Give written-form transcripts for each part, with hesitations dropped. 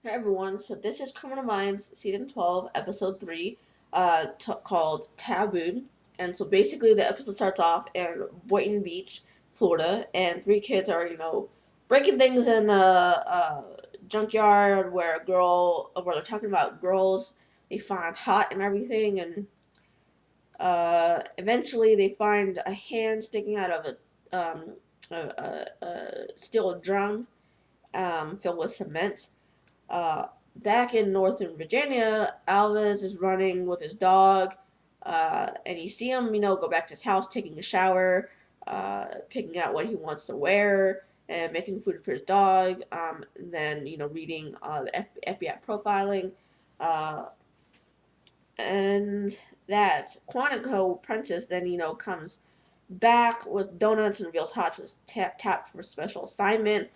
Hey everyone, so this is Criminal Minds Season 12, Episode 3, called Taboo. And so basically the episode starts off in Boynton Beach, Florida, and three kids are, breaking things in a junkyard where they're talking about girls they find hot and everything, and eventually they find a hand sticking out of a steel drum filled with cement. Uh, Back in Northern Virginia, Alves is running with his dog, and you see him, go back to his house, taking a shower, picking out what he wants to wear, and making food for his dog. And then, reading the FBI profiling. Uh, and that Quantico Prentice then, comes back with donuts and reveals Hotch was tapped for a special assignment,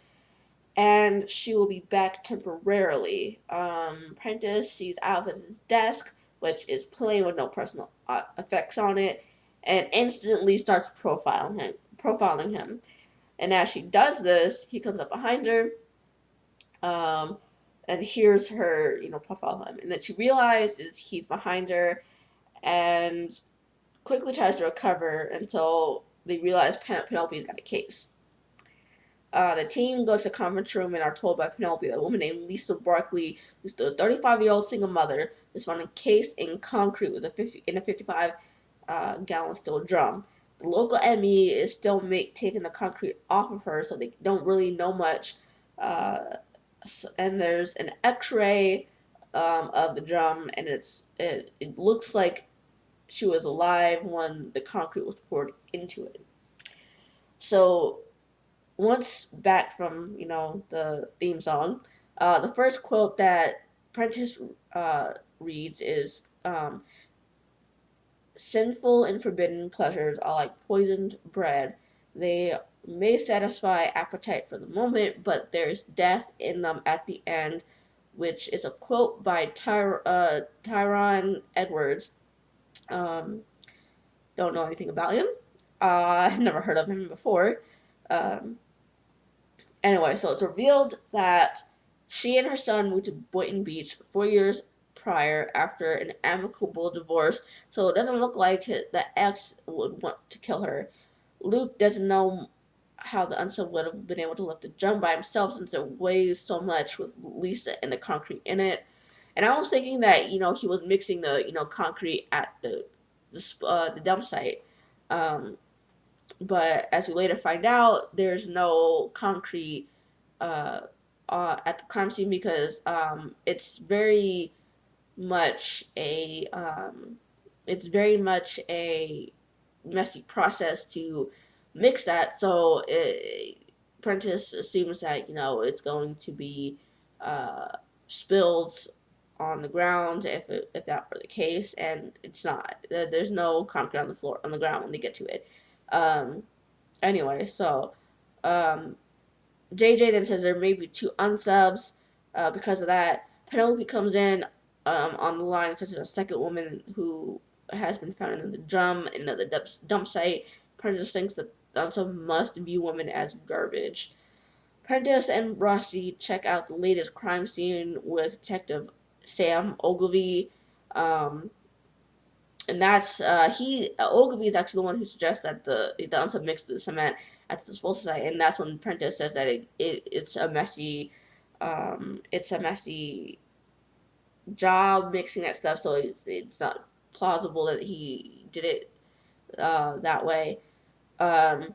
and she will be back temporarily. Prentice sees Alvis's desk, which is plain with no personal effects on it, and instantly starts profiling him. And as she does this, he comes up behind her, um, and hears her, profile him. And then she realizes he's behind her, and quickly tries to recover until they realize Penelope's got a case. The team goes to the conference room and are told by Penelope that a woman named Lisa Barkley, who's the 35-year-old single mother, was found encased in concrete with in a 55 gallon steel drum. The local ME is still taking the concrete off of her, so they don't really know much. Uh, and there's an X-ray of the drum, and it looks like she was alive when the concrete was poured into it. So once back from the theme song, the first quote that Prentice reads is, "Sinful and forbidden pleasures are like poisoned bread. They may satisfy appetite for the moment, but there's death in them at the end," which is a quote by Tyrone Edwards. Um, don't know anything about him. I've never heard of him before. Um, Anyway, so it's revealed that she and her son moved to Boynton Beach 4 years prior after an amicable divorce, so it doesn't look like the ex would want to kill her. Luke doesn't know how the unsub would have been able to lift the drum by himself since it weighs so much with Lisa and the concrete in it. And I was thinking that he was mixing the concrete at the dump site. Um, but as we later find out, there's no concrete uh, at the crime scene because much a it's very much a messy process to mix that. So Prentice assumes that it's going to be uh, spilled on the ground if that were the case, and it's not. There's no concrete on the ground when they get to it. Um, anyway, so um, JJ then says there may be two unsubs because of that. Penelope comes in on the line and says there's a second woman who has been found in the drum in the dump site. Prentice thinks that the unsub must view women as garbage. Prentice and Rossi check out the latest crime scene with Detective Sam Ogilvy. Um, and that's Ogilvy is actually the one who suggests that the unsub mix the cement at the disposal site, and that's when Prentice says that it's a messy job mixing that stuff, so it's not plausible that he did it that way. Um,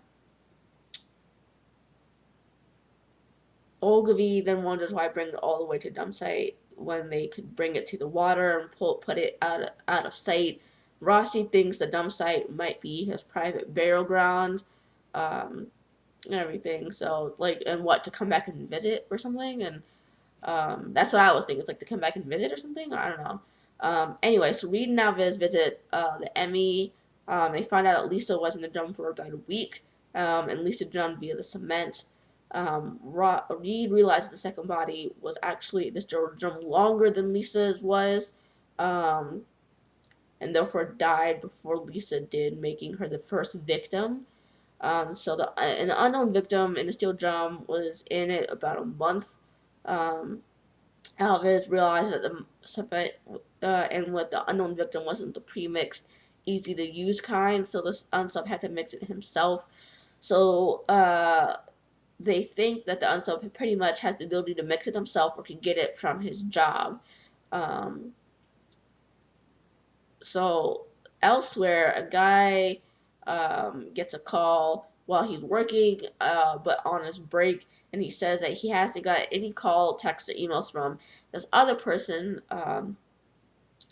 Ogilvy then wonders why bring it all the way to dump site when they could bring it to the water and put it out of sight. Rossi thinks the dump site might be his private burial ground, um, and everything. So and what, to come back and visit or something, and that's what I was thinking. It's like to come back and visit or something. Or I don't know. Anyway, so Reed and Alves visit the Emmy. They find out that Lisa was in the drum for about a week, and Lisa drummed via the cement. Reed realizes the second body was actually this drum longer than Lisa's was, um, and therefore died before Lisa did, making her the first victim. So the unknown victim in the steel drum was in it about a month. Um, Alvarez realized that the suspect and what the unknown victim wasn't the pre-mixed, easy-to-use kind, so the unsub had to mix it himself. So they think that the unsub pretty much has the ability to mix it himself or can get it from his job. Um, so elsewhere, a guy gets a call while he's working, but on his break, and he says that he hasn't got any call, text, or emails from this other person.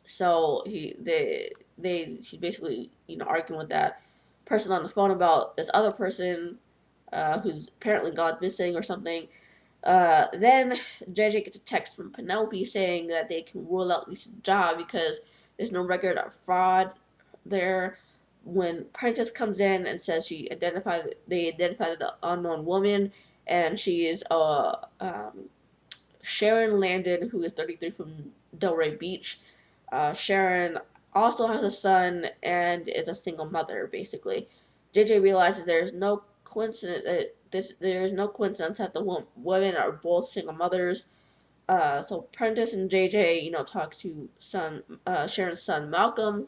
So she's basically arguing with that person on the phone about this other person who's apparently gone missing or something. Then JJ gets a text from Penelope saying that they can rule out Lisa's job because there's no record of fraud there. When Prentice comes in and says they identified the unknown woman, and she is Sharon Landon, who is 33 from Delray Beach. Sharon also has a son and is a single mother, basically. JJ realizes there is no coincidence that the women are both single mothers. So Prentice and JJ, talk to Sharon's son Malcolm,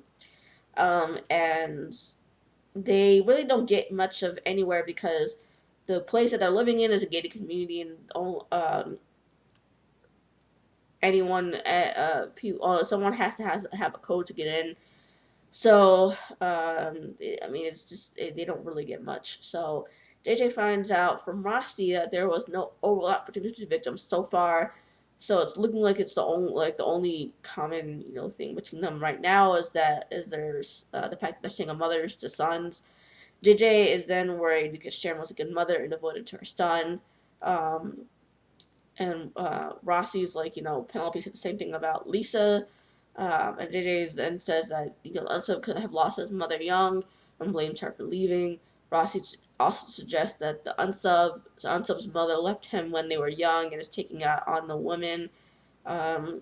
and they really don't get much of anywhere because the place that they're living in is a gated community, and someone has to have a code to get in. So, I mean, it's just they don't really get much. So, JJ finds out from Rossi that there was no overlap between the two victims so far. So it's looking like it's the only common thing between them right now is there's the fact that they're single mothers to sons. JJ is then worried because Sharon was a good mother and devoted to her son. Um, and Rossi's like, Penelope said the same thing about Lisa. And JJ then says that, Unsub could have lost his mother young and blames her for leaving. Rossi also suggests that Unsub's mother left him when they were young and is taking out on the women. Um,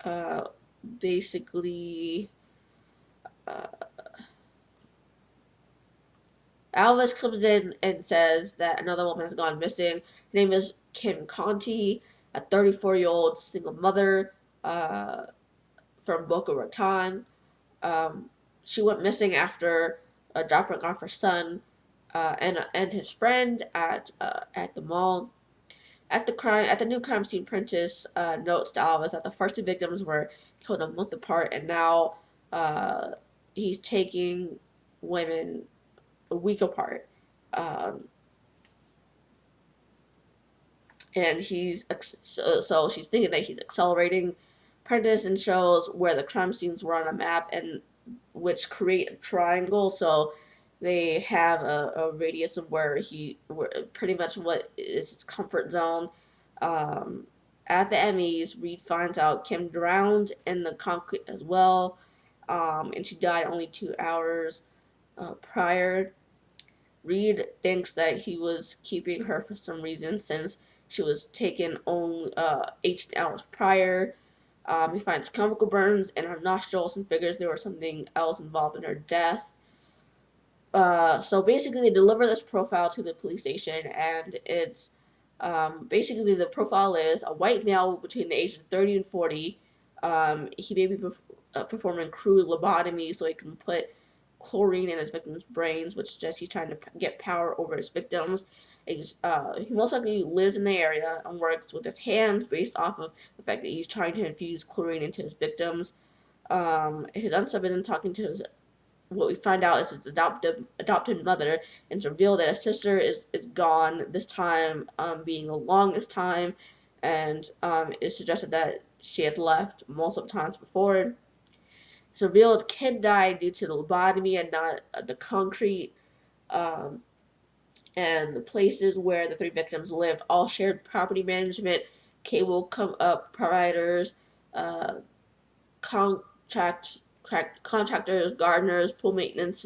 uh, basically, uh, Alvis comes in and says that another woman has gone missing. Her name is Kim Conti, a 34-year-old single mother from Boca Raton. Um, she went missing after dropping off her son and his friend at the mall. At the new crime scene, Prentice notes to Alvis that the first two victims were killed a month apart, and now uh, he's taking women a week apart. Um, and so she's thinking that he's accelerating. Prentice and shows where the crime scenes were on a map and which create a triangle. So they have a radius of where pretty much what is his comfort zone. Um, at the Emmys, Reed finds out Kim drowned in the concrete as well, and she died only 2 hours prior. Reed thinks that he was keeping her for some reason since she was taken only 18 hours prior. He finds chemical burns in her nostrils and figures there was something else involved in her death. So basically, they deliver this profile to the police station, and it's basically the profile is a white male between the ages of 30 and 40. He may be performing crude lobotomy so he can put chlorine in his victims' brains, which suggests he's trying to get power over his victims. He most likely lives in the area and works with his hands based off of the fact that he's trying to infuse chlorine into his victims. His unsub isn't talking to his. What we find out is his adopted mother, and it's revealed that his sister is gone. This time being the longest time, and it's suggested that she has left multiple times before. It's revealed kid died due to the lobotomy and not the concrete. Um, and the places where the three victims lived all shared property management, cable providers, uh, contract contractors, gardeners, pool maintenance,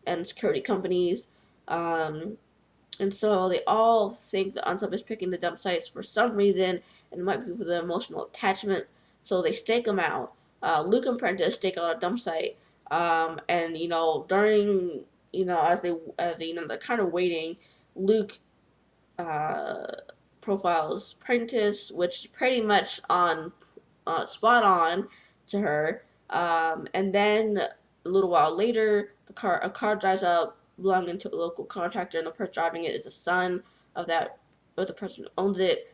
and security companies. Um, and so they all think the unsub is picking the dump sites for some reason, and it might be for the emotional attachment. So they stake them out. Luke and Prentice stake out a dump site, and during as they're kind of waiting, Luke uh, profiles Prentice, which is pretty much on spot on to her. And then a little while later, a car drives up belonging to a local contractor, and the person driving it is the son of the person who owns it.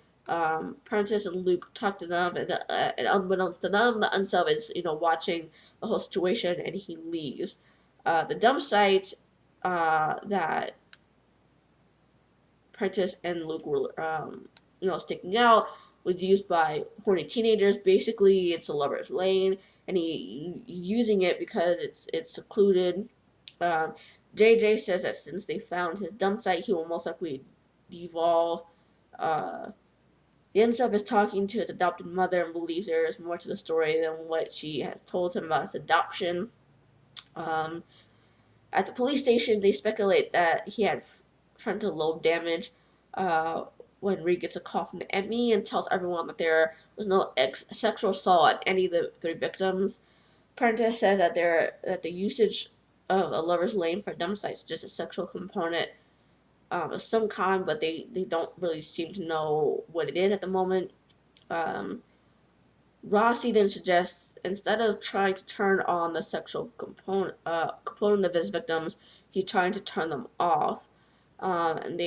Prentice and Luke talk to them, and unbeknownst to them, the unsub is watching the whole situation, and he leaves. The dump site that Prentice and Luke were sticking out was used by horny teenagers. Basically, it's a lover's lane, and he's using it because it's secluded. Um, JJ says that since they found his dump site, he will most likely devolve. Uh, the insub is talking to his adopted mother and believes there is more to the story than what she has told him about his adoption. Um, at the police station, they speculate that he had frontal lobe damage when Reed gets a call from the ME and tells everyone that there was no sexual assault at any of the three victims. Prentice says that the usage of a lover's lane for dump sites is just a sexual component of some kind, but they don't really seem to know what it is at the moment. Um, Rossi then suggests instead of trying to turn on the sexual component of his victims, he's trying to turn them off. And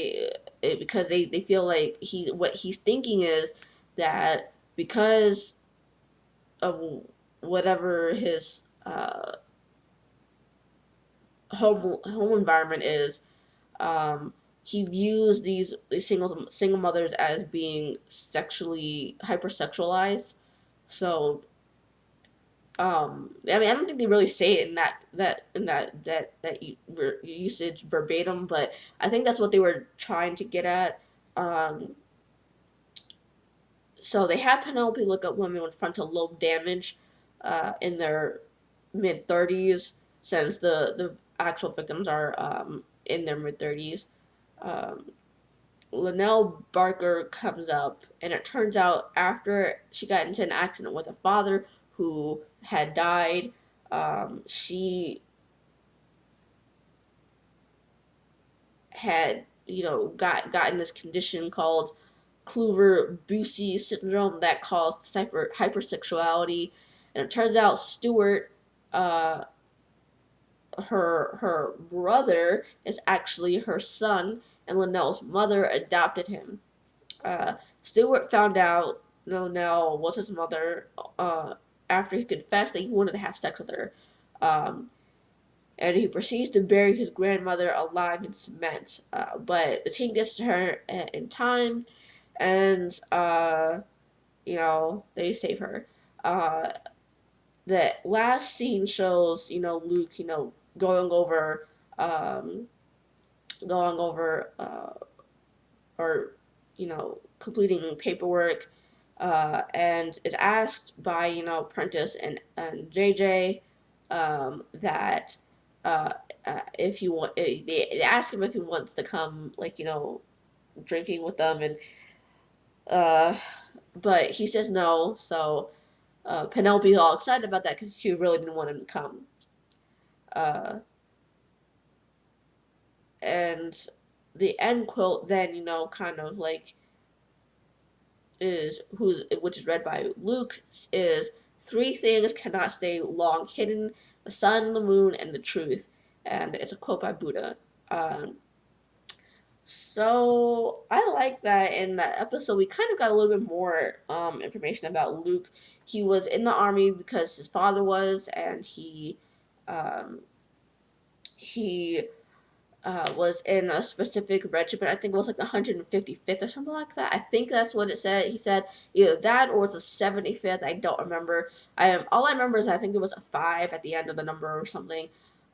because they feel like what he's thinking is that because of whatever his home environment is, he views these single mothers as being sexually hypersexualized. So I mean, I don't think they really say it in that usage verbatim, but I think that's what they were trying to get at. Um, so they have Penelope look at women with frontal lobe damage in their mid-30s, since the actual victims are in their mid-30s. Um, Linnell Barker comes up, and it turns out after she got into an accident with her father, who had died, she had, gotten this condition called Kluver-Bucy syndrome that caused hypersexuality. And it turns out Stewart, uh, her brother, is actually her son, and Linnell's mother adopted him. Stewart found out Linnell was his mother after he confessed that he wanted to have sex with her. Um, and he proceeds to bury his grandmother alive in cement. But the team gets to her in time, and they save her. Uh, the last scene shows Luke going over um, going over or completing paperwork, and is asked by Prentice and JJ that uh, if you want, they ask him if he wants to come, like drinking with them, and uh, but he says no. So Penelope's all excited about that because she really didn't want him to come. Uh, and the end quote then kind of like which is read by Luke, is three things cannot stay long hidden: the sun, the moon, and the truth. And it's a quote by Buddha. Um, so I like that in that episode we kind of got a little bit more information about Luke. He was in the army because his father was, and um, he was in a specific regiment. I think it was like the 155th or something like that. I think that's what it said. He said either that or it's the 75th. I don't remember. All I remember is I think it was a 5 at the end of the number or something.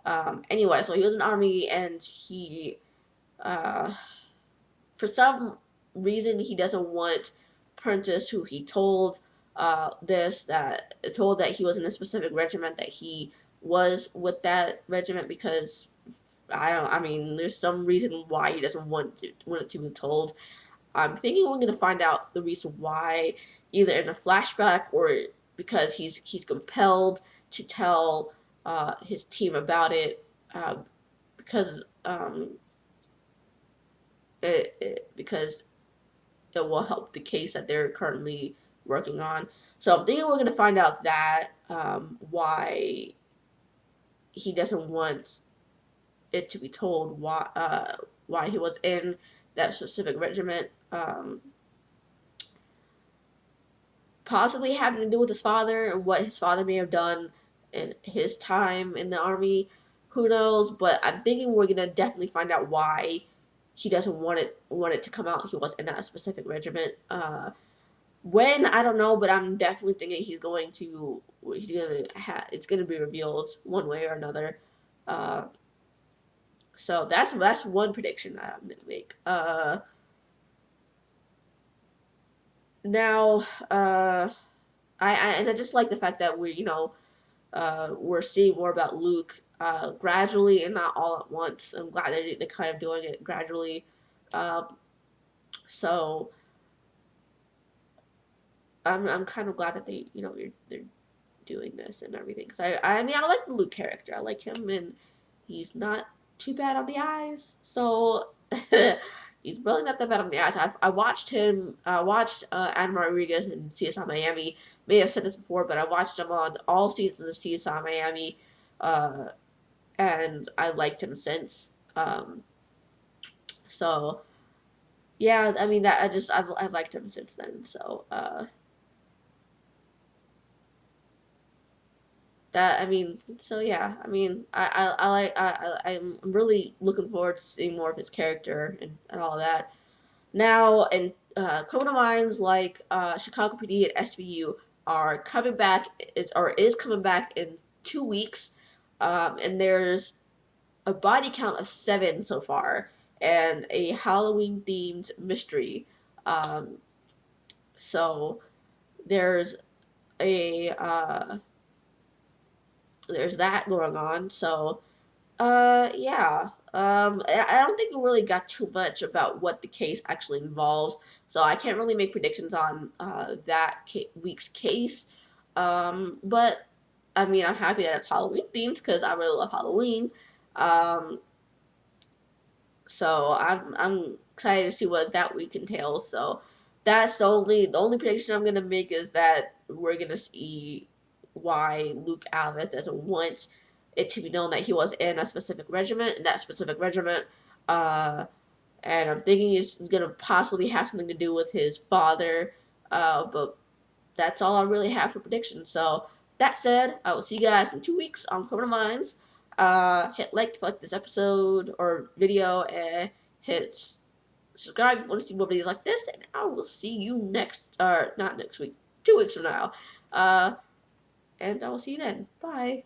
Anyway, so he was in the army, and he for some reason he doesn't want Prentice, who he told told that he was in a specific regiment, that he was with that regiment, because I mean, there's some reason why he doesn't want it to be told. I'm thinking we're gonna find out the reason why, either in a flashback or because he's compelled to tell his team about it, because because it will help the case that they're currently working on. So I'm thinking we're gonna find out that why he doesn't want it to be told why he was in that specific regiment. Possibly having to do with his father and what his father may have done in his time in the army. Who knows? But I'm thinking we're gonna definitely find out why he doesn't want it to come out he was in that specific regiment. When I don't know, but I'm definitely thinking it's gonna be revealed one way or another. Uh, so that's one prediction that I'm gonna make. Now, I just like the fact that we're seeing more about Luke gradually and not all at once. I'm glad that they're kind of doing it gradually. Um, so I'm kind of glad that they're doing this and everything, because I mean I like the Luke character. I like him, and he's not too bad on the eyes. So he's really not that bad on the eyes. I watched him. I watched Adam Rodriguez in CSI Miami. May have said this before, but I watched him on all seasons of CSI Miami, uh, and I liked him since. So yeah, I mean that I've liked him since then. So that I mean, so yeah, I mean, I'm really looking forward to seeing more of his character and all of that. Now, and criminal minds like Chicago PD and SVU are coming back is coming back in 2 weeks, and there's a body count of 7 so far and a Halloween themed mystery. Um, so there's a there's that going on. So yeah. I don't think we really got too much about what the case actually involves, so I can't really make predictions on that week's case. But I mean, I'm happy that it's Halloween themed because I really love Halloween. Um, so I'm excited to see what that week entails. So that's the only prediction I'm gonna make is that we're gonna see why Luke Alves doesn't want it to be known that he was in a specific regiment, and that specific regiment, uh, and I'm thinking it's gonna possibly have something to do with his father, but that's all I really have for predictions. So that said, I will see you guys in 2 weeks on Criminal Minds. Hit like if you like this episode or video, and hit subscribe if you want to see more videos like this, and I will see you not next week, 2 weeks from now. Uh, and I will see you then. Bye.